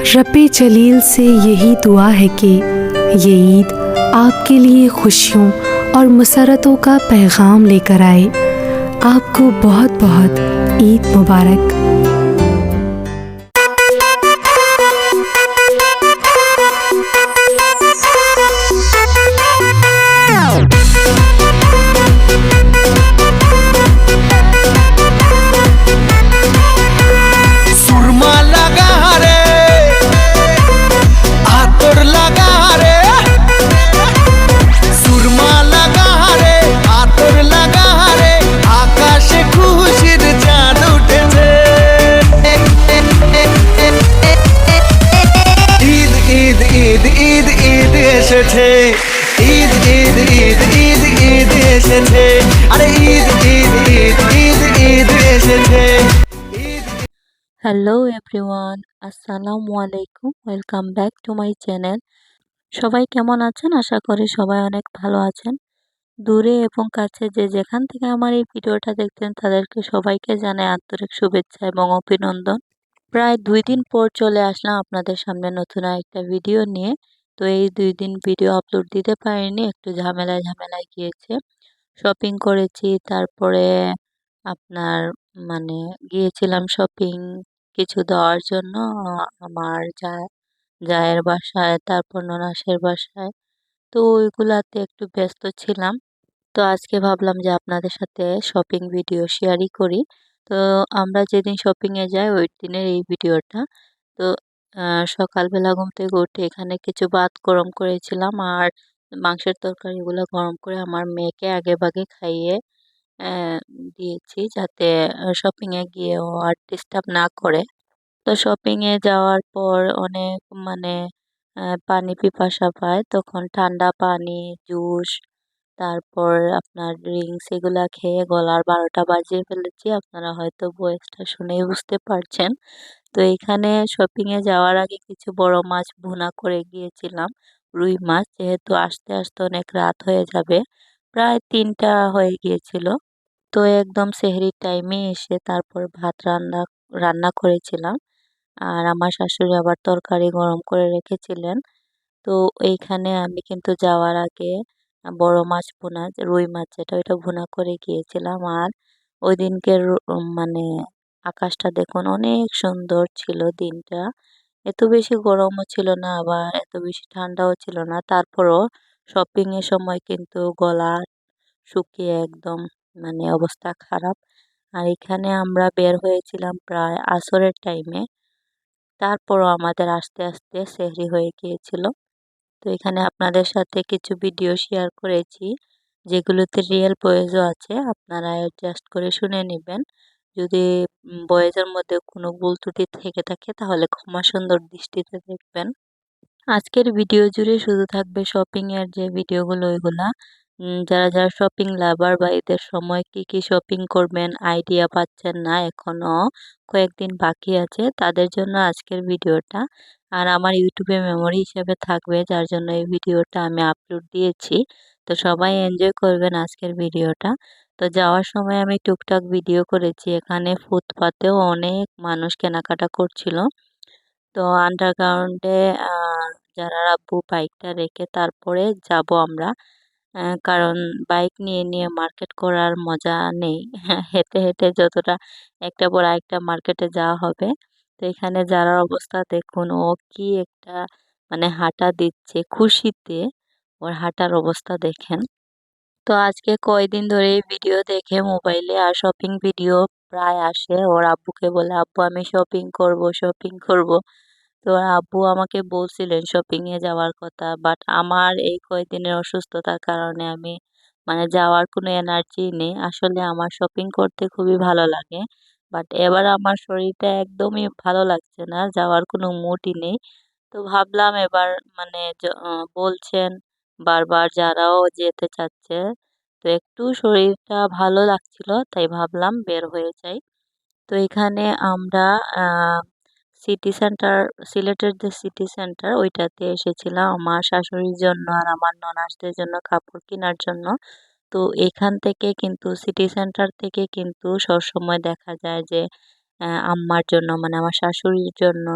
रब्बे जलील से यही दुआ है कि ये ईद आपके लिए खुशियों और मसरतों का पैगाम लेकर आए। आपको बहुत बहुत ईद मुबारक। এসেছে ঈদ ঈদ ঈদ ঈদ ঈদ এসেছে আরে ঈদ ঈদ ঈদ ঈদ ঈদ এসেছে। হ্যালো এভরিওয়ান, আসসালামু আলাইকুম। Welcome back to my channel. সবাই কেমন আছেন? আশা করি সবাই অনেক ভালো আছেন। দূরে এবং কাছে যে যেখান থেকে আমার এই ভিডিওটা দেখতেন তাদেরকে সবাইকে জানাই আন্তরিক শুভেচ্ছা এবং অভিনন্দন। প্রায় 2 দিন পর চলে আসলাম আপনাদের সামনে নতুন একটা ভিডিও নিয়ে। তো এই 2 দিন ভিডিও আপলোড দিতে পারিনি, একটু ঝামেলায় গিয়েছে। শপিং করেছি, তারপরে আপনার গিয়েছিলাম শপিং কিছু দেওয়ার জন্য আমার জায়ের বাসায়, তারপর ননাসের বাসায়। তো ওইগুলাতে একটু ব্যস্ত ছিলাম। তো আজকে ভাবলাম যে আপনাদের সাথে শপিং ভিডিও শেয়ারই করি। তো আমরা যেদিন শপিংয়ে যাই ওই দিনের এই ভিডিওটা। তো সকালবেলা ঘুম থেকে উঠে এখানে কিছু ভাত গরম করেছিলাম আর মাংসের তরকারিগুলো গরম করে আমার মেয়েকে আগেভাগে খাইয়ে দিয়েছি, যাতে শপিংয়ে গিয়ে ও আর ডিস্টার্ব না করে। তো শপিংয়ে যাওয়ার পর অনেক পানি পিপাসা পায়, তখন ঠান্ডা পানি, জুস, তারপর আপনার ড্রিঙ্কস এগুলা খেয়ে গলার 12টা বাজিয়ে ফেলেছি। আপনারা হয়তো ভয়েসটা শুনেই বুঝতে পারছেন। তো এখানে শপিংয়ে যাওয়ার আগে কিছু বড় মাছ ভুনা করে গিয়েছিলাম, রুই মাছ, যেহেতু আস্তে আস্তে অনেক রাত হয়ে যাবে, প্রায় 3টা হয়ে গিয়েছিল। তো একদম সেহরির টাইমে এসে তারপর ভাত রান্না রান্না করেছিলাম। আর আমার শাশুড়ি আবার তরকারি গরম করে রেখেছিলেন। তো এইখানে আমি কিন্তু যাওয়ার আগে বড় মাছ ভুনা, যে রুই মাছ যেটা, ওইটা ভুনা করে গিয়েছিলাম। আর ওই দিনকের আকাশটা দেখুন, অনেক সুন্দর ছিল দিনটা। এত বেশি গরমও ছিল না, আবার এত বেশি ঠান্ডাও ছিল না। তারপরও শপিং এর সময় কিন্তু গলা শুকিয়ে একদম অবস্থা খারাপ। আর এখানে আমরা বের হয়েছিলাম প্রায় আসরের টাইমে, তারপরও আমাদের আস্তে আস্তে সেহরি হয়ে গিয়েছিল। তো এখানে আপনাদের সাথে কিছু ভিডিও শেয়ার করেছি, যেগুলোতে রিয়েল ভয়েসও আছে, আপনারা অ্যাডজাস্ট করে শুনে নেবেন। যদি ভয়েসের মধ্যে কোনো ভুল ত্রুটি থেকে থাকে তাহলে ক্ষমা সুন্দর দৃষ্টিতে দেখবেন। আজকের ভিডিও জুড়ে শুধু থাকবে শপিং এর যে ভিডিওগুলো, ওইগুলা যারা শপিং লাভার বা ঈদের সময় কি শপিং করবেন আইডিয়া পাচ্ছেন না, এখনো কয়েকদিন বাকি আছে, তাদের জন্য আজকের ভিডিওটা। আর আমার ইউটিউবে মেমোরি হিসেবে থাকবে, যার জন্য এই ভিডিওটা আমি আপলোড দিয়েছি। তো সবাই এনজয় করবেন আজকের ভিডিওটা। তো যাওয়ার সময় আমি টুকটাক ভিডিও করেছি, এখানে ফুটপাতেও অনেক মানুষ কেনাকাটা করছিল। তো আন্ডারগ্রাউন্ডে যারা রাখবো বাইকটা রেখে তারপরে যাব আমরা। কারণ বাইক নিয়ে মার্কেট করার মজা নেই। হেঁটে হেঁটে যতটা একটা পর আরেকটা মার্কেটে যাওয়া হবে। তো এখানে যারার অবস্থা দেখুন, ও কি একটা হাঁটা দিচ্ছে খুশিতে, ওর হাঁটার অবস্থা দেখেন। তো আজকে কয়দিন ধরে এই ভিডিও দেখে মোবাইলে আর শপিং ভিডিও প্রায় আসে। ওর আব্বুকে বলে, আব্বু আমি শপিং করব। তো আব্বু আমাকে বলছিলেন শপিং এ যাওয়ার কথা, বাট আমার এই কয়দিনের অসুস্থতার কারণে আমি যাওয়ার কোনো এনার্জি নেই। আসলে আমার শপিং করতে খুবই ভালো লাগে, বাট এবার আমার শরীরটা একদমই ভালো লাগছে না, যাওয়ার কোনো মুডই নেই। তো ভাবলাম এবার বলছেন বারবার যারাও যেতে চাচ্ছে, তো একটু শরীরটা ভালো লাগছিল, তাই ভাবলাম বের হয়ে যাই। তো এখানে আমরা আহ সিটি সেন্টার, সিলেটের যে সিটি সেন্টার ওইটাতে এসেছিলাম আমার শাশুড়ির জন্য আর আমার ননাসদের জন্য কাপড় কেনার জন্য। তো এখান থেকে কিন্তু সিটি সেন্টার থেকে কিন্তু সবসময় দেখা যায় যে আম্মার জন্য, আমার শাশুড়ির জন্য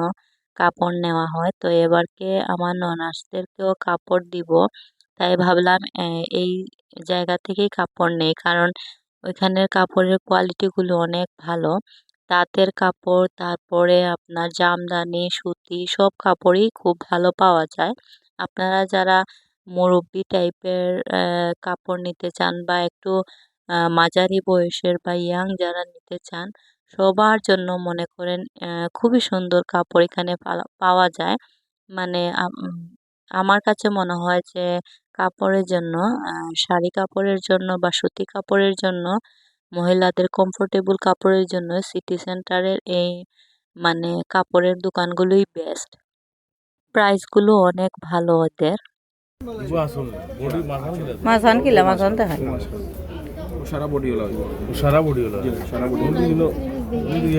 কাপড় নেওয়া হয়। তো এবারকে আমার ননাসদেরকেও কাপড় দিব, তাই ভাবলাম এই জায়গা থেকেই কাপড় নেই, কারণ ওইখানের কাপড়ের কোয়ালিটিগুলো অনেক ভালো। তাঁতের কাপড়, তারপরে আপনার জামদানি, সুতি সব কাপড়ই খুব ভালো পাওয়া যায়। আপনারা যারা মুরব্বি টাইপের কাপড় নিতে চান বা একটু মাঝারি বয়সের বা ইয়াং যারা নিতে চান, সবার জন্য মনে করেন খুবই সুন্দর কাপড় এখানে পাওয়া যায়। মানে আমার কাছে মনে হয় যে কাপড়ের জন্য, শাড়ি কাপড়ের জন্য বা সুতি কাপড়ের জন্য, মহিলাদের কমফোর্টেবল কাপড়ের জন্য সিটি সেন্টারের এই মানে কাপড়ের দোকানগুলোই বেস্ট। প্রাইসগুলো অনেক ভালো ওদের। মাঝখান কিলা মাঝখান দেখায় সারা বডি হলো সারা বডি হলো সারা বডি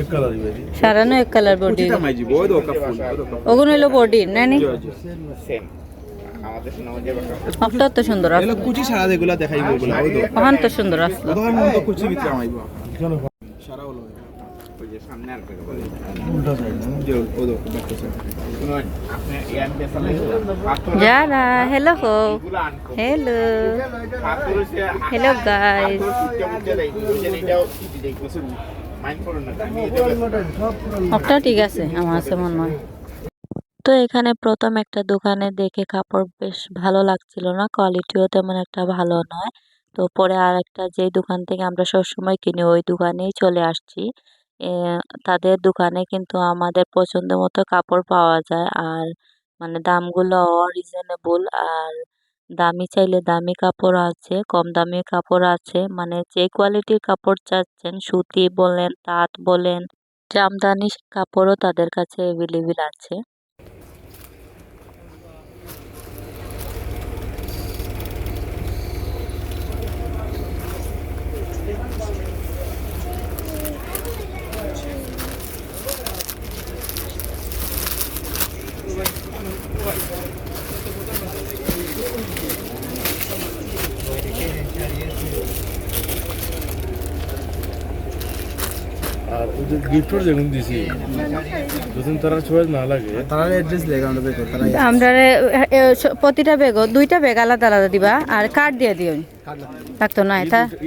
এক কালার দিবে সারানো এক কালার বডি এটা মাইজি বয় দো কাফুল ওগুন হইলো বডি নানি সেম আমাদের সমাজে অফটা তো সুন্দর এলো আসলো কুচি সারা যেগুলা দেখাইবো ওগুলা ওই দো ওখান তো সুন্দর আসলো ওখান মন তো কুচি ভিতরে আমাইবো কেন সারা হলো ওই যে সামনে আর থেকে বলে উল্টা সাইড না যে ওই দো ব্যাকটা সাইড শুনুন আপনি ইয়ান পেছালে যারা হ্যালো হো হ্যালো হ্যালো গাইস অফটা ঠিক আছে আমার কাছে মনে হয়। তো এখানে প্রথম একটা দোকানে দেখে কাপড় বেশ ভালো লাগছিল না, কোয়ালিটিও তেমন একটা ভালো নয়। তো পরে আর একটা যেই দোকান থেকে আমরা সবসময় কিনি ওই দোকানেই চলে আসছি। তাদের দোকানে কিন্তু আমাদের পছন্দ মতো কাপড় পাওয়া যায়, আর মানে দামগুলো রিজনেবল, আর দামি চাইলে দামি কাপড় আছে, কম দামি কাপড় আছে, মানে যে কোয়ালিটির কাপড় চাচ্ছেন, সুতি বলেন, তাঁত বলেন, জামদানি কাপড়ও তাদের কাছে অ্যাভেলেবেল আছে। আর ওই যে গিফটর যেগুলো দিছি যদি তারা চয়েস না লাগে তারা অ্যাড্রেস লেখা আমরা দেখো তারা আমরা প্রতিটা ব্যাগ দুইটা ব্যাগ আলাদা আলাদা দিবা আর কার্ড দিয়ে দিও থাকতো না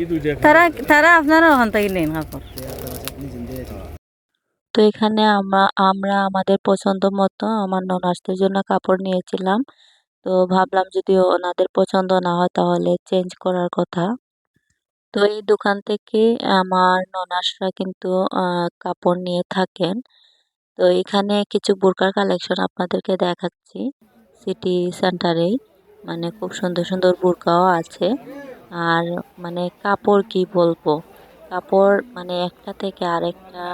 এই দুইটা তারা তারা আপনারা ওখান থেকে নেন কাপড়। তো এখানে আমরা আমাদের পছন্দ মতো আমার ননাসদের জন্য কাপড় নিয়েছিলাম। তো ভাবলাম যদি ওনাদের পছন্দ না হয় তাহলে চেঞ্জ করার কথা। তো এই দোকান থেকে আমার ননাসরা কিন্তু কাপড় নিয়ে থাকেন। তো এখানে কিছু বোরকার কালেকশন আপনাদেরকে দেখাচ্ছি সিটি সেন্টারেই, মানে খুব সুন্দর সুন্দর বোরকাও আছে। আর মানে কাপড় কি বলবো, কাপড় মানে একটা থেকে আরেকটা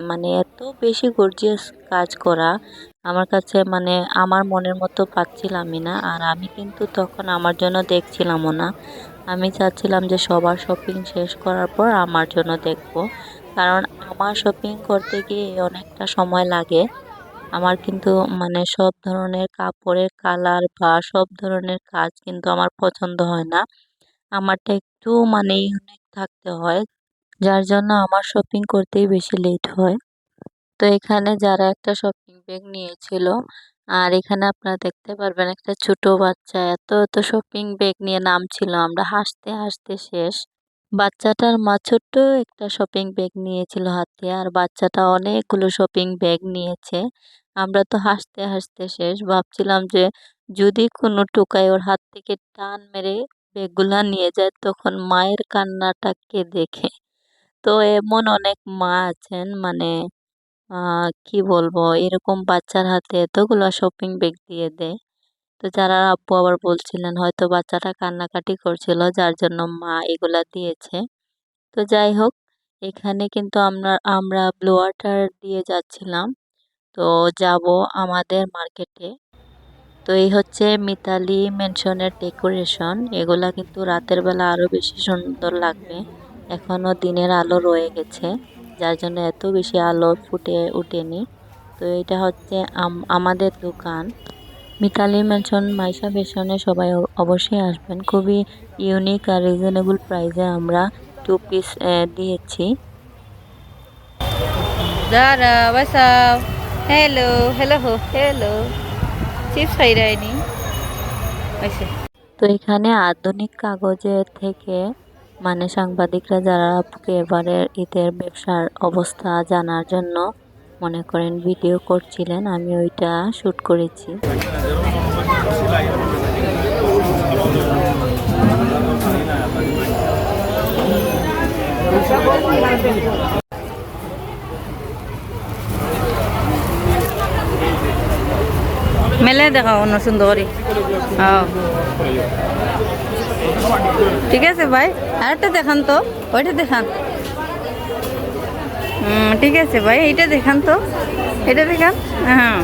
মানে এত বেশি গর্জিয়াস কাজ করা, আমার কাছে মানে আমার মনের মতো পাচ্ছিলামই না। আর আমি কিন্তু তখন আমার জন্য দেখছিলামও না, আমি চাচ্ছিলাম যে সবার শপিং শেষ করার পর আমার জন্য দেখব, কারণ আমার শপিং করতে গিয়ে অনেকটা সময় লাগে। আমার কিন্তু মানে সব ধরনের কাপড়ের কালার বা সব ধরনের কাজ কিন্তু আমার পছন্দ হয় না, আমারটা একটু মানে ইউনিক থাকতে হয়, যার জন্য আমার শপিং করতেই বেশি লেট হয়। তো এখানে যারা একটা শপিং ব্যাগ নিয়েছিল, আর এখানে আপনারা দেখতে পারবেন একটা ছোট বাচ্চা এত এত শপিং ব্যাগ নিয়ে নামছিল, আমরা হাসতে হাসতে শেষ। বাচ্চাটার মা ছোট্ট একটা শপিং ব্যাগ নিয়েছিল হাতে, আর বাচ্চাটা অনেকগুলো শপিং ব্যাগ নিয়েছে। আমরা তো হাসতে হাসতে শেষ, ভাবছিলাম যে যদি কোনো টোকাই ওর হাত থেকে টান মেরে ব্যাগগুলা নিয়ে যায় তখন মায়ের কান্নাটাকে দেখে। তো এমন অনেক মা আছেন মানে কি বলবো, এরকম বাচ্চার হাতে এতগুলো শপিং ব্যাগ দিয়ে দেয়। তো যারা আব্বু আবার বলছিলেন হয়তো বাচ্চাটা কান্নাকাটি করছিল যার জন্য মা এগুলা দিয়েছে। তো যাই হোক, এখানে কিন্তু আমরা ব্লু ওয়াটার দিয়ে যাচ্ছিলাম। তো যাব আমাদের মার্কেটে। তো এই হচ্ছে মিতালি মেনশনের ডেকোরেশন, এগুলা কিন্তু রাতের বেলা আরো বেশি সুন্দর লাগবে, এখনো দিনের আলো রয়ে গেছে যার জন্য এত বেশি আলো ফুটে ওঠেনি। তো এটা হচ্ছে আমাদের দোকান মিতালি মেনশন মাইশা ফ্যাশনে, সবাই অবশ্যই আসবেন, খুবই ইউনিক আর রিজনেবল প্রাইসে আমরা 2 পিস দিয়েছি। যারা বাসাও হ্যালো হ্যালো হ্যালো চিপস খাই রায়নি আচ্ছা তো এখানে আধুনিক কাগজের থেকে মানে সাংবাদিকরা যারা আপুকে এবারের ঈদের ব্যবসার অবস্থা জানার জন্য মনে করেন ভিডিও করছিলেন, আমি ওইটা শ্যুট করেছি। মেলে দেখাও অন্য সুন্দরী হ্যাঁ ঠিক আছে ভাই আরেকটা দেখান তো ওইটা দেখান ঠিক আছে ভাই এইটা দেখান তো এটা দেখান হ্যাঁ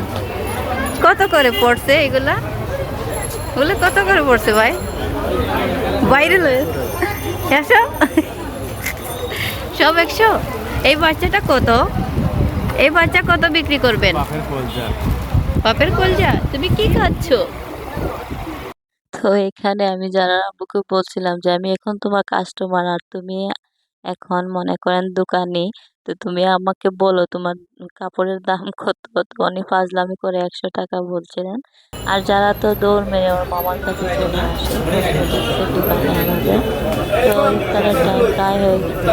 কত করে পড়ছে এগুলা ওগুলো কত করে পড়ছে ভাই বাইরে লয়ে একশো সব 100 এই বাচ্চাটা কত এই বাচ্চা কত বিক্রি করবেন বাপের কলজা তুমি কি খাচ্ছ তো এখানে আমি যারা আপুকে বলছিলাম যে আমি এখন তোমার কাস্টমার আর তুমি এখন মনে করেন দোকানি, তো তুমি আমাকে বলো তোমার কাপড়ের দাম কত। তো উনি ফাজলামি করে 100 টাকা বলছিলেন। আর যারা তো দৌড় মেরে ওর মামার কাছে চলে আসে দোকানে আমাদের। তো ইফতারের টাইম প্রায় হয়ে গেছে,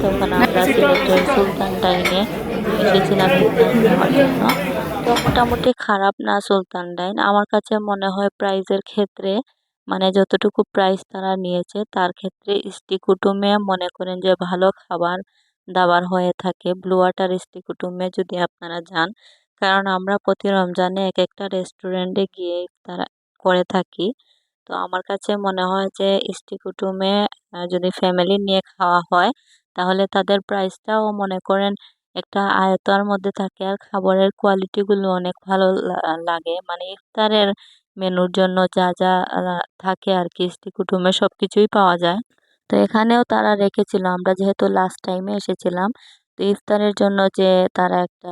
তখন আমরা সিলেটের সুলতান ডাইনে এসেছিলাম ইফতার নেওয়ার জন্য। তো মোটামুটি খারাপ না সুলতান ডাইন, আমার কাছে মনে হয় প্রাইজের ক্ষেত্রে মানে যতটুকু প্রাইস তারা নিয়েছে তার ক্ষেত্রে ইস্টি কুটুমে মনে করেন যে ভালো খাবার দাবার হয়ে থাকে। ব্লু ওয়াটার ইস্টি কুটুমে যদি আপনারা যান, কারণ আমরা প্রতি রমজানে এক একটা রেস্টুরেন্টে গিয়ে তারা করে থাকি। তো আমার কাছে মনে হয় যে ইস্টি কুটুমে যদি ফ্যামিলি নিয়ে খাওয়া হয় তাহলে তাদের প্রাইসটাও মনে করেন একটা আয়তার মধ্যে থাকে, আর খাবারের কোয়ালিটিগুলো অনেক ভালো লাগে। মানে ইফতারের মেনুর জন্য যা যা থাকে আর কি ইস্টি কুটুমে সবকিছুই পাওয়া যায়। তো এখানেও তারা রেখেছিল, আমরা যেহেতু লাস্ট টাইমে এসেছিলাম। তো ইফতারের জন্য যে তারা একটা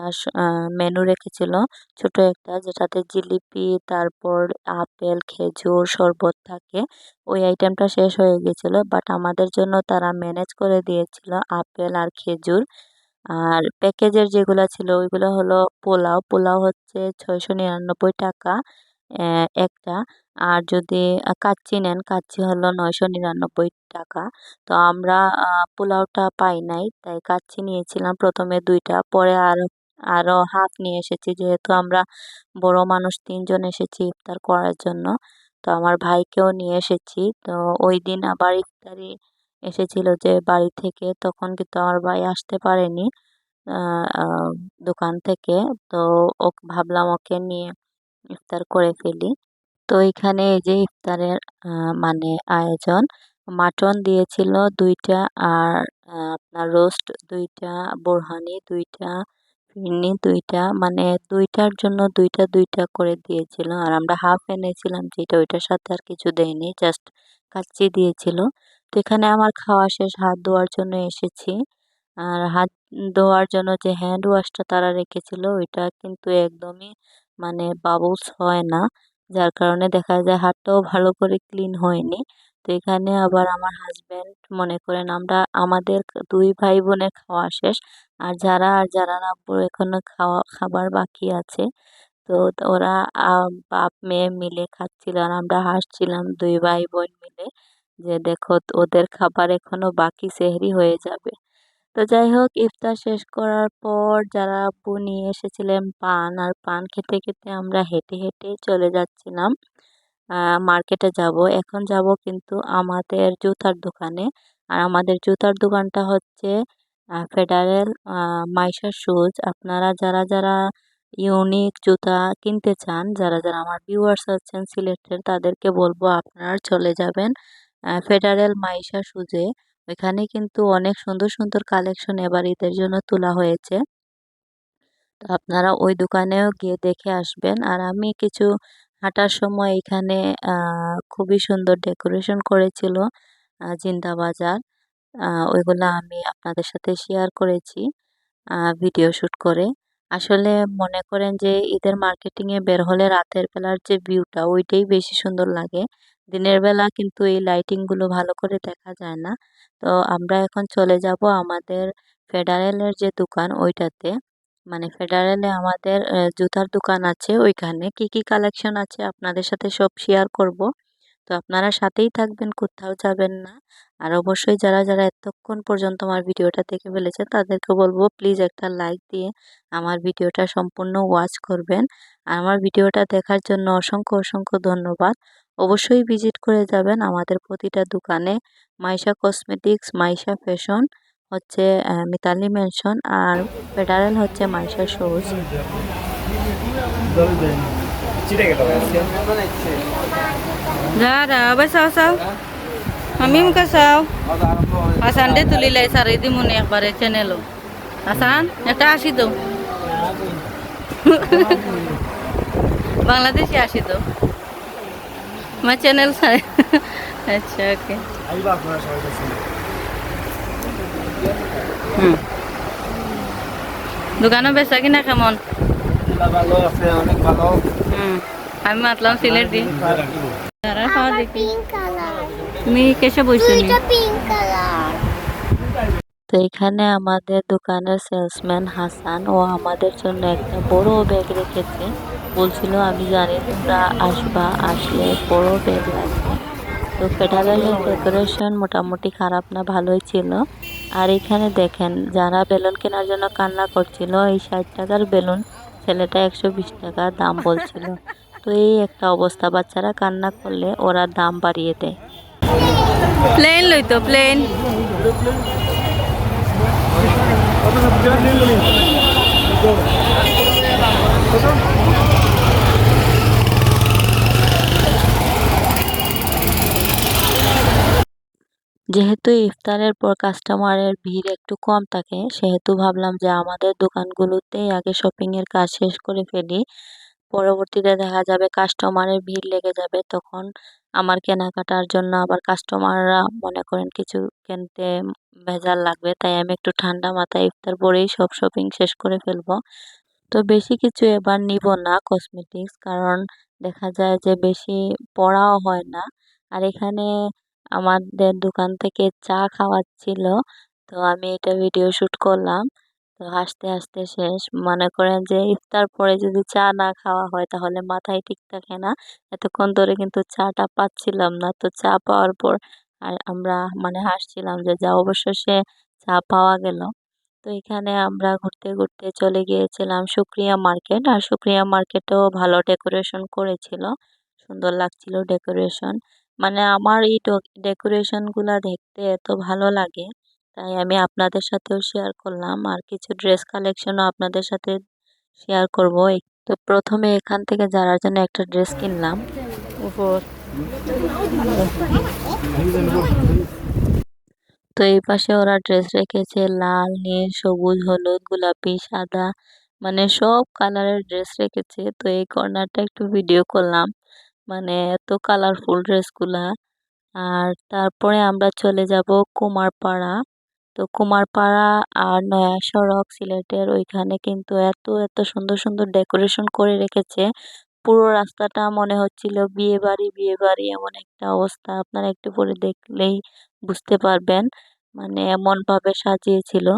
মেনু রেখেছিল ছোট একটা, যেটাতে জিলিপি, তারপর আপেল, খেজুর, শরবত থাকে। ওই আইটেমটা শেষ হয়ে গেছিল, বাট আমাদের জন্য তারা ম্যানেজ করে দিয়েছিল আপেল আর খেজুর। আর প্যাকেজের যেগুলো ছিল ওইগুলো হলো পোলাও। পোলাও হচ্ছে 699 টাকা একটা। আর যদি কাচ্চি নেন, কাচ্চি হলো 999 টাকা। তো আমরা পোলাওটা পাই নাই, তাই কাচ্চি নিয়েছিলাম প্রথমে 2টা, পরে আরো হাফ নিয়ে এসেছি, যেহেতু আমরা বড় মানুষ 3জন এসেছি ইফতার করার জন্য। তো আমার ভাইকেও নিয়ে এসেছি। তো ওই দিন আবার ইফতারি এসেছিল যে বাড়ি থেকে, তখন কিন্তু আমার ভাই আসতে পারেনি আহ, আহ, দোকান থেকে। তো ভাবলাম ওকে নিয়ে ইফতার করে ফেলি। তো এখানে এই যে ইফতারের মানে আয়োজন, মাটন দিয়েছিল 2টা, আর আপনার রোস্ট 2টা, বোরহানি 2টা, ফিরনি 2টা, মানে 2টার জন্য 2টা 2টা করে দিয়েছিল। আর আমরা হাফ এনেছিলাম, যেটা ওইটার সাথে আর কিছু দেয়নি, জাস্ট কাচ্চি দিয়েছিল। তো এখানে আমার খাওয়া শেষ, হাত ধোয়ার জন্য এসেছি। আর হাত ধোয়ার জন্য যে হ্যান্ড ওয়াশটা তারা রেখেছিল ওইটা কিন্তু একদমই মানে বাবলস হয় না, যার কারণে দেখা যায় হাতটাও ভালো করে ক্লিন হয়নি। তো এখানে আবার আমার হাজবেন্ড মনে করেন আমরা আমাদের 2 ভাই বোনের খাওয়া শেষ, আর যারা না এখনো খাবার বাকি আছে। তো ওরা বাপ মেয়ে মিলে খাচ্ছিল, আর আমরা হাসছিলাম 2 ভাই বোন মিলে যে দেখো ওদের খাবার এখনো বাকি, সেহরি হয়ে যাবে। তো যাই হোক, ইফতার শেষ করার পর যারা আপু নিয়ে এসেছিলেন পান, আর পান খেতে খেতে আমরা হেঁটে হেঁটে চলে যাচ্ছিলাম মার্কেটে যাব। এখন যাব কিন্তু আমাদের জুতার দোকানে। আর আমাদের জুতার দোকানটা হচ্ছে ফেডারেল মাইশা শুজ। আপনারা যারা যারা ইউনিক জুতা কিনতে চান, যারা যারা আমার ভিউয়ার্স আছেন সিলেটের, তাদেরকে বলবো আপনারা চলে যাবেন ফেডারেল মাইশা শুজে। ওইখানে কিন্তু অনেক সুন্দর সুন্দর কালেকশন এবার ঈদের জন্য তোলা হয়েছে। তো আপনারা ওই দোকানেও গিয়ে দেখে আসবেন। আর আমি কিছু হাঁটার সময় এখানে খুবই সুন্দর ডেকোরেশন করেছিল জিন্দা বাজার, ওইগুলো আমি আপনাদের সাথে শেয়ার করেছি ভিডিও শ্যুট করে। আসলে মনে করেন যে ঈদের মার্কেটিংয়ে বের হলে রাতের বেলার যে ভিউটা ওইটাই বেশি সুন্দর লাগে। দিনের বেলা কিন্তু এই লাইটিংগুলো ভালো করে দেখা যায় না। তো আমরা এখন চলে যাব আমাদের ফেডারেলের যে দোকান ওইটাতে। মানে ফেডারেলে আমাদের জুতার দোকান আছে, ওইখানে কি কি কালেকশন আছে আপনাদের সাথে সব শেয়ার করব। তো আপনারা সাথেই থাকবেন, কোথাও যাবেন না। আর অবশ্যই যারা যারা এতক্ষণ পর্যন্ত আমার ভিডিওটা দেখে ফেলেছে তাদেরকে বলবো প্লিজ একটা লাইক দিয়ে আমার ভিডিওটা সম্পূর্ণ ওয়াচ করবেন। আর আমার ভিডিওটা দেখার জন্য অসংখ্য অসংখ্য ধন্যবাদ। অবশ্যই ভিজিট করে যাবেন আমাদের প্রতিটা দোকানে। মাইশা কসমেটিক্স, মাইশা ফ্যাশন হচ্ছে মিতালি মেনশন, আর ফেডারেল হচ্ছে মাইশা শুজ। চিটে গেল Zara, abay saw. Mamim ka saw. Asan de tulilay sari di muni ekbare channelo. Asan? Ekta ashi do. বাংলাদেশে আসি তো আমার চ্যানেল সারে। আচ্ছা ওকে। দোকানে বেচা কিনা কেমন? ভালো আছে, অনেক ভালো। আমি মাতলাম সিলেট দি তারা খাওয়া দেখি তুমি কেসে বইছো নি? তো এখানে আমাদের দোকানের সেলসম্যান হাসান ও আমাদের জন্য একটা বড় ব্যাগ রেখেছে। বলছিল আমি জানি তোমরা আসবা, আসলে বড় ব্যাগ লাগবে। তো ফেডারেলের ডেকোরেশন মোটামুটি খারাপ না, ভালোই ছিল। আর এখানে দেখেন যারা বেলুন কেনার জন্য কান্না করছিল, এই 60 টাকার বেলুন ছেলেটা 120 টাকা দাম বলছিল। তো এই একটা অবস্থা, বাচ্চারা কান্না করলে ওরা দাম বাড়িয়ে দেয়। প্লেন লইতো প্লেন। যেহেতু ইফতারের পর কাস্টমারের ভিড় একটু কম থাকে, সেহেতু ভাবলাম যে আমাদের দোকানগুলোতেই আগে শপিং এর কাজ শেষ করে ফেলি। পরবর্তীতে দেখা যাবে কাস্টমারের ভিড় লেগে যাবে, তখন আমার কেনাকাটার জন্য আবার কাস্টমাররা মনে করেন কিছু কিনতে ভেজাল লাগবে। তাই আমি একটু ঠান্ডা মাথায় ইফতার পরেই সব শপিং শেষ করে ফেলবো। তো বেশি কিছু এবার নিব না কসমেটিক্স, কারণ দেখা যায় যে বেশি পড়াও হয় না। আর এখানে আমাদের দোকান থেকে চা খাওয়াচ্ছিল, তো আমি এটা ভিডিও শুট করলাম। তো হাসতে হাসতে শেষ। মনে করেন যে ইফতার পরে যদি চা না খাওয়া হয় তাহলে মাথায় ঠিক থাকে না। এতক্ষণ ধরে কিন্তু চাটা পাচ্ছিলাম না, তো চা পাওয়ার পর আর আমরা মানে হাসছিলাম যে যা অবশেষে চা পাওয়া গেল। তো এখানে আমরা ঘুরতে ঘুরতে চলে গিয়েছিলাম শুক্রিয়া মার্কেট, আর শুক্রিয়া মার্কেটেও ভালো ডেকোরেশন করেছিল, সুন্দর লাগছিল ডেকোরেশন। মানে আমার এই ডেকোরেশন গুলা দেখতে এত ভালো লাগে, তাই আমি আপনাদের সাথেও শেয়ার করলাম। আর কিছু ড্রেস কালেকশনও আপনাদের সাথে শেয়ার করব। তো প্রথমে এখান থেকে যারার জন্য একটা ড্রেস কিনলাম। উপর তো এই পাশে ওরা ড্রেস রেখেছে লাল, নীল, সবুজ, হলুদ, গোলাপি, সাদা, মানে সব কালারের ড্রেস রেখেছে। তো এই কর্নারটা একটু ভিডিও করলাম, মানে এত কালারফুল ড্রেসগুলা। আর তারপরে আমরা চলে যাব কুমারপাড়া। তো কুমারপাড়া আর নয়া সড়ক সিলেটের ওইখানে কিন্তু এত এত সুন্দর সুন্দর ডেকোরেশন করে রেখেছে, পুরো রাস্তাটা মনে হচ্ছিল বিয়ে বাড়ি বিয়ে বাড়ি, এমন একটা অবস্থা। আপনারা একটু পরে দেখলেই বুঝতে পারবেন, মানে এমন ভাবে সাজিয়েছিল।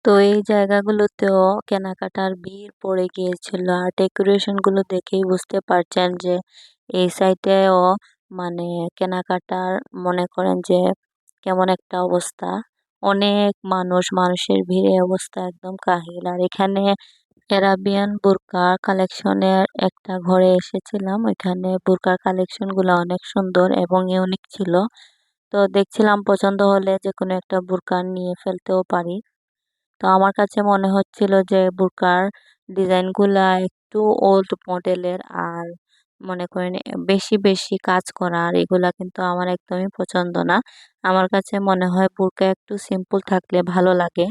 তো এই জায়গাগুলোতেও কেনাকাটার ভিড় পড়ে গিয়েছিল। আর ডেকোরেশন গুলো দেখেই বুঝতে পারছেন যে এই সাইডেও মানে কেনাকাটার মনে করেন যে কেমন একটা অবস্থা। অনেক মানুষ, মানুষের ভিড়ে অবস্থা একদম কাহিল। আর এখানে এরাবিয়ান বোরকা কালেকশনের একটা ঘরে এসেছিলাম, ওইখানে বোরকার কালেকশন গুলো অনেক সুন্দর এবং ইউনিক ছিল। তো দেখছিলাম পছন্দ হলে যে কোনো একটা বোরকা নিয়ে ফেলতেও পারি। তো আমার কাছে মনে হচ্ছিল যে বুরকার ডিজাইনগুলা একটু ওল্ড মডেলের, আর মনে করেন বেশি বেশি কাজ করা, আর এগুলা কিন্তু আমার একদমই পছন্দ না। আমার কাছে মনে হয় বুরকা একটু সিম্পল থাকলে ভালো লাগে।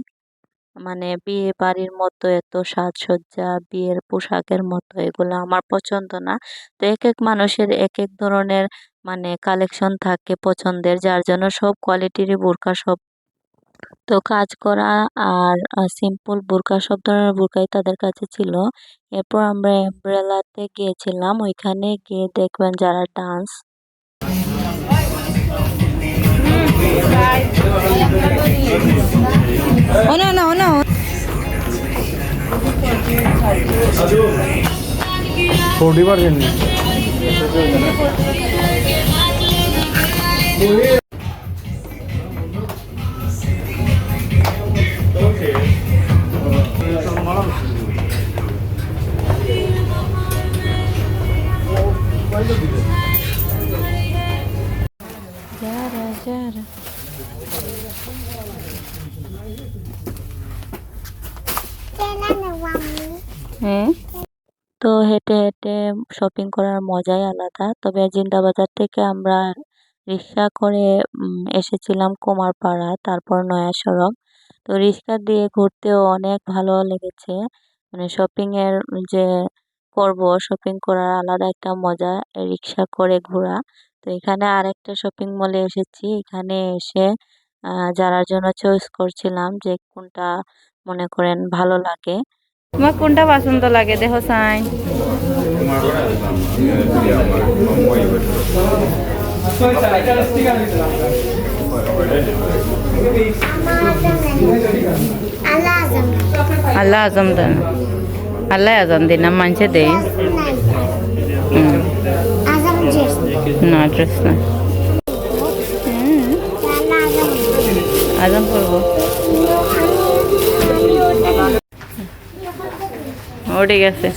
মানে বিয়ে বাড়ির মতো এত সাজসজ্জা, বিয়ের পোশাকের মতো এগুলো আমার পছন্দ না। তো এক এক মানুষের এক এক ধরনের মানে কালেকশন থাকে পছন্দের, যার জন্য সব কোয়ালিটিরই বোরকা সব তো কাজ করা আর সিম্পল বোরকা সব ধরনের বোরকাই তাদের কাছে ছিল। এরপর আমরা এমব্রেলাতে গিয়েছিলাম, ওইখানে গিয়ে দেখবেন যারা dance Oh no, no, no. Forty percent যারা যারা হ্যাঁ, তো হেঁটে হেঁটে শপিং করার মজাই আলাদা। তবে জিন্দাবাজার থেকে আমরা রিক্সা করে এসেছিলাম কুমারপাড়া, তারপর নয়া সড়ক। তো রিক্সা দিয়ে ঘুরতেও অনেক ভালো লেগেছে। মানে শপিং এর যে করব, শপিং করার আলাদা একটা মজা, রিক্সা করে ঘোরা। তো এখানে আরেকটা শপিং মলে এসেছি। এখানে এসে যারার জন্য চয়েস করছিলাম যে কোনটা মনে করেন ভালো লাগে। তোমার কোনটা পছন্দ লাগে দেখো সাইন। আল্লাহ আজম দেন, আল্লাহ আজম দিন না মানছে দেই না ড্রেস না আজম করবো। ও ঠিক আছে।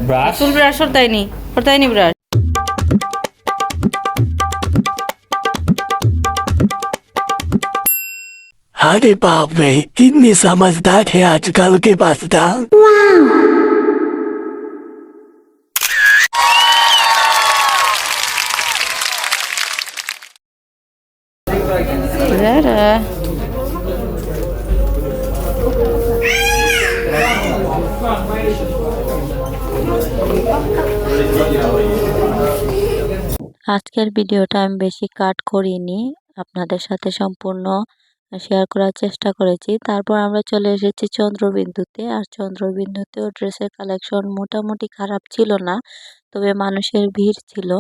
ব্রাশ চুল ব্রাশ হরতাইনি ব্রাশ। अरे बाप रे, इतनी समझदार है आजकल के पास्ता। যারা আজকের ভিডিওটা আমি বেশি কাট করিনি, আপনাদের সাথে সম্পূর্ণ শেয়ার করার চেষ্টা করেছি। তারপর আমরা চলে এসেছি চন্দ্রবিন্দুতে। আর চন্দ্রবিন্দুতেও ড্রেসের কালেকশন মোটামুটি খারাপ ছিল না, তবে মানুষের ভিড় ছিল।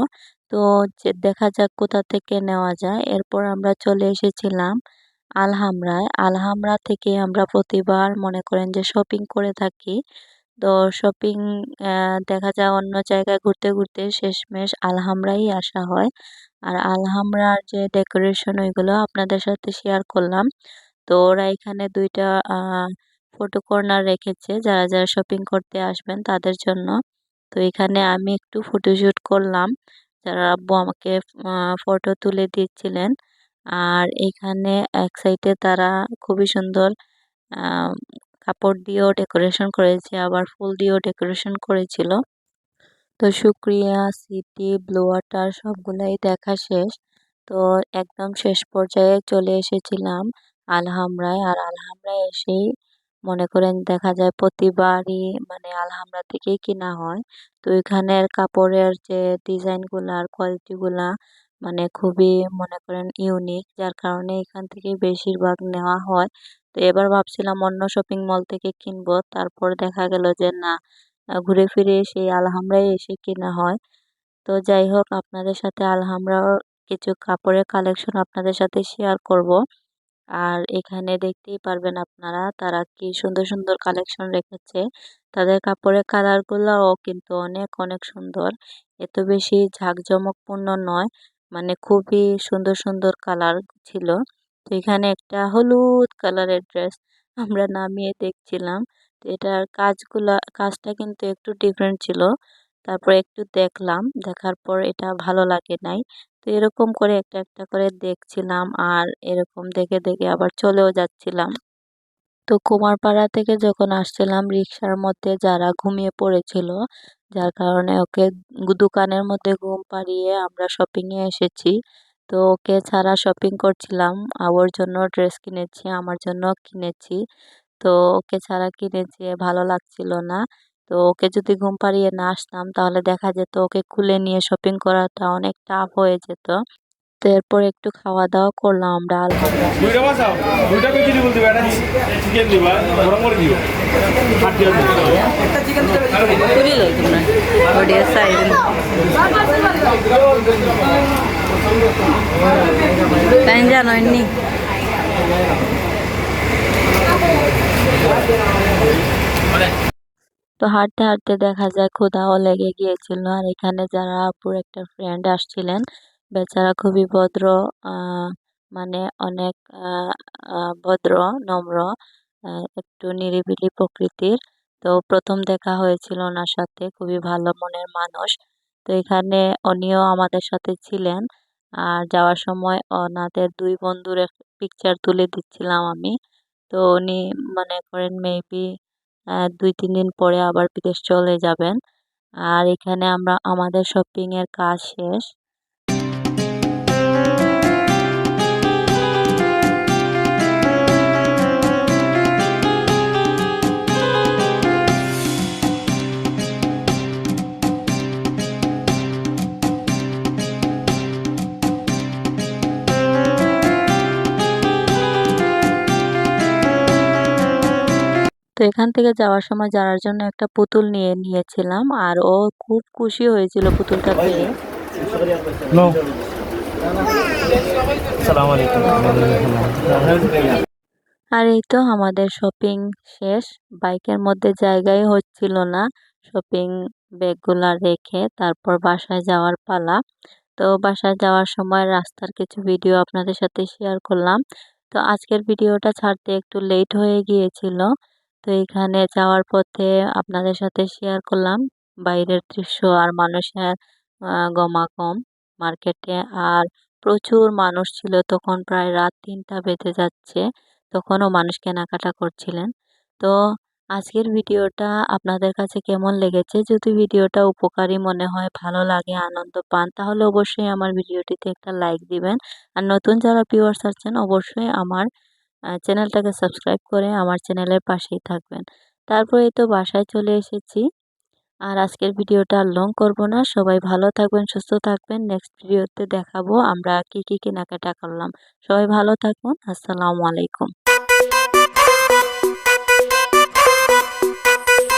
তো যে দেখা যাক কোথা থেকে নেওয়া যায়। এরপর আমরা চলে এসেছিলাম আলহামরায়। আলহামরা থেকে আমরা প্রতিবার মনে করেন যে শপিং করে থাকি। তো শপিং দেখা যায় অন্য জায়গায় ঘুরতে ঘুরতে শেষমেশ আলহামরাই আসা হয়। আর আলহামরার যে ডেকোরেশন ওইগুলো আপনাদের সাথে শেয়ার করলাম। তো ওরা এখানে ২টা ফটো কর্নার রেখেছে যারা যারা শপিং করতে আসবেন তাদের জন্য। তো এখানে আমি একটু ফটোশুট করলাম, যারা আব্বু আমাকে ফটো তুলে দিচ্ছিলেন। আর এখানে এক সাইডে তারা খুবই সুন্দর আহ কাপড় দিয়েও ডেকোরেশন করেছে, আবার ফুল দিয়েও ডেকোরেশন করেছিল। তো শুক্রিয়া, সিটি, ব্লু ওয়াটার সবগুলাই দেখা শেষ। তো একদম শেষ পর্যায়ে চলে এসেছিলাম আলহামরায়। আর আলহামরায় এসেই মনে করেন দেখা যায় প্রতিবারই মানে আলহামরা থেকেই কিনা হয়। তো এখানের কাপড়ের যে ডিজাইনগুলা আর কোয়ালিটিগুলা মানে খুবই মনে করেন ইউনিক, যার কারণে এখান থেকে বেশিরভাগ নেওয়া হয়। তো এবার ভাবছিলাম অন্য শপিং মল থেকে কিনবো, তারপর দেখা গেল যে না, ঘুরে ফিরে সেই আলহামরায় এসে কেনা হয়। তো যাই হোক, আপনাদের সাথে আলহামরার কিছু কাপড়ের কালেকশন আপনাদের সাথে শেয়ার করব। আর এখানে দেখতেই পারবেন আপনারা তারা কি সুন্দর সুন্দর কালেকশন রেখেছে। তাদের কাপড়ের কালারগুলোও কিন্তু অনেক অনেক সুন্দর, এত বেশি ঝাঁকজমকপূর্ণ নয়, মানে খুবই সুন্দর সুন্দর কালার ছিল। তো এখানে একটা হলুদ কালারের ড্রেস আমরা নামিয়ে দেখছিলাম। তো এটার কাজটা কিন্তু একটু ডিফারেন্ট ছিল। তারপর একটু দেখলাম, দেখার পর এটা ভালো লাগে নাই। তো এরকম করে একটা একটা করে দেখছিলাম আর এরকম দেখে দেখে আবার চলেও যাচ্ছিলাম। তো কুমারপাড়া থেকে যখন আসছিলাম রিক্সার মধ্যে যারা ঘুমিয়ে পড়েছিল, যার কারণে ওকে দোকানের মধ্যে ঘুম পাড়িয়ে আমরা শপিংয়ে এসেছি। তো ওকে ছাড়া শপিং করছিলাম, ওর জন্য ড্রেস কিনেছি, আমার জন্য কিনেছি। তো ওকে ছাড়া কিনেছি, ভালো লাগছিল না। তো ওকে যদি ঘুম পাড়িয়ে না আসতাম তাহলে দেখা যেত ওকে কুলে নিয়ে শপিং করাটা অনেক টাফ হয়ে যেত। তো এরপর একটু খাওয়া দাওয়া করলাম আমরা আলহামদুলিল্লাহ। দুইটা বাসাও দুইটা কই দিলি বলতে একটা চিকেন দিবা গরম করে দিও হাটিয়া দিও পুরিলো তোমরা ওডিয়া সাইড তাই জানোনি তো হাঁটতে হাঁটতে দেখা যায় ক্ষুধাও লেগে গিয়েছিল। আর এখানে যারা আপুর একটা ফ্রেন্ড আসছিলেন, বেচারা খুবই ভদ্র, মানে অনেক ভদ্র, নম্র, একটু নিরিবিলি প্রকৃতির। তো প্রথম দেখা হয়েছিল ওনার সাথে, খুবই ভালো মনের মানুষ। তো এখানে উনিও আমাদের সাথে ছিলেন। আর যাওয়ার সময় ওনাদের দুই বন্ধুর পিকচার তুলে দিচ্ছিলাম আমি। তো উনি মনে করেন মেবি ২-৩ দিন পরে আবার বিদেশ চলে যাবেন। আর এখানে আমরা আমাদের শপিং এর কাজ শেষ। তো এখান থেকে যাওয়ার সময় যাওয়ার জন্য একটা পুতুল নিয়ে নিয়েছিলাম, আর ও খুব খুশি হয়েছিল পুতুলটা পেয়ে। নো আসসালামু আলাইকুম। আর এই তো আমাদের শপিং শেষ। বাইকের মধ্যে জায়গাই হচ্ছিল না শপিং ব্যাগগুলা রেখে, তারপর বাসায় যাওয়ার পালা। তো বাসায় যাওয়ার সময় রাস্তার কিছু ভিডিও আপনাদের সাথে শেয়ার করলাম। তো আজকের ভিডিওটা ছাড়তে একটু লেট হয়ে গিয়েছিল। তো এখানে যাওয়ার পথে আপনাদের সাথে শেয়ার করলাম বাইরের দৃশ্য আর মানুষের গমাগম মার্কেটে। আর প্রচুর মানুষ ছিল, তখন প্রায় রাত ৩টা বেজে যাচ্ছে, তখনও মানুষ কেনাকাটা করছিলেন। তো আজকের ভিডিওটা আপনাদের কাছে কেমন লেগেছে? যদি ভিডিওটা উপকারী মনে হয়, ভালো লাগে, আনন্দ পান, তাহলে অবশ্যই আমার ভিডিওটিতে একটা লাইক দিবেন। আর নতুন যারা ভিউয়ার্স আছেন অবশ্যই আমার চ্যানেলটাকে সাবস্ক্রাইব করে আমার চ্যানেলের পাশেই থাকবেন। তারপরে তো বাসায় চলে এসেছি। আর আজকের ভিডিওটা আর লং করব না। সবাই ভালো থাকবেন, সুস্থ থাকবেন। নেক্সট ভিডিওতে দেখাবো আমরা কি কি কেনাকাটা করলাম। সবাই ভালো থাকুন। আসসালামু আলাইকুম।